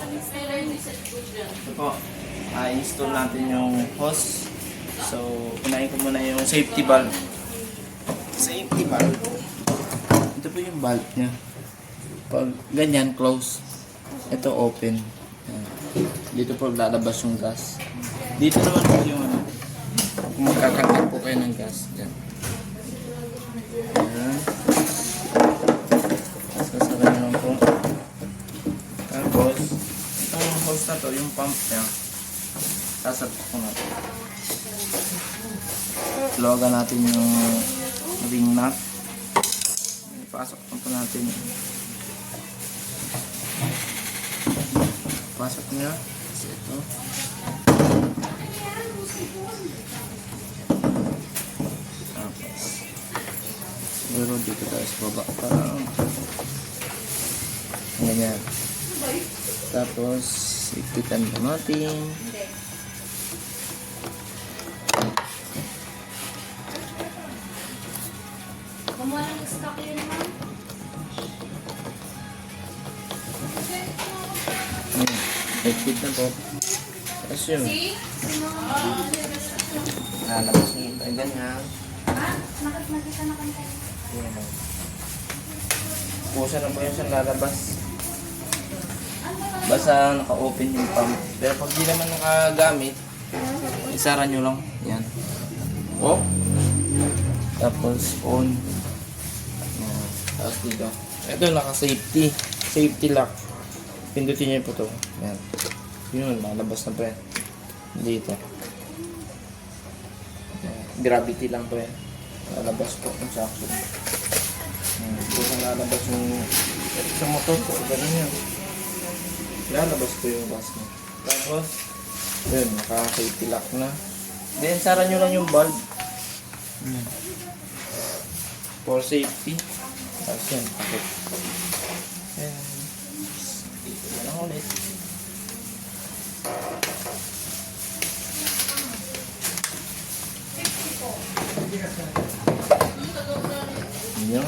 Ito po, install natin yung hose. So, unahin ko muna yung safety valve. Safety valve. Ito po yung valve niya. Pag ganyan, close. Ito open. Dito po lalabas yung gas. Dito naman po yung ano. Kung magkakagat po kayo ng gas. Diyan. Ayan. Tapos kasara nyo lang po. Tapos, itong hose na to, yung pump niya. Sasabit ko natin. Logan natin yung ring nut. Ipasok po natin. Pasok niya. Kasi ito. Tapos. Siguro dito tayo sa baba. Parang. Ganyan. Tapos. Ikitan po natin. Kumuha ng stock yun naman. Ikit na po. Tapos yun. Lalabas niyo ito. Ganyan. Nakita na kanta. Pusa na po yung siyang lalabas. Basta naka-open yung pump. Pero pag di naman nakagamit, isara nyo lang. Yan. Off. Tapos on. Yan. Tapos dito. Ito naka-safety. Safety lock. Pindutin nyo po ito. Yan. Yun, lalabas na po yan. Dito. Yan. Gravity lang po yan. Lalabas po yung sakso. Kung lalabas yung sa motor po, ganun yan. Lalabas po yung gas niya. Tapos, yun, naka-safety lock na. Then, sara nyo lang yung bulb. For safety. Tapos yan, pakit. Yan. Dito na lang ulit. Yan.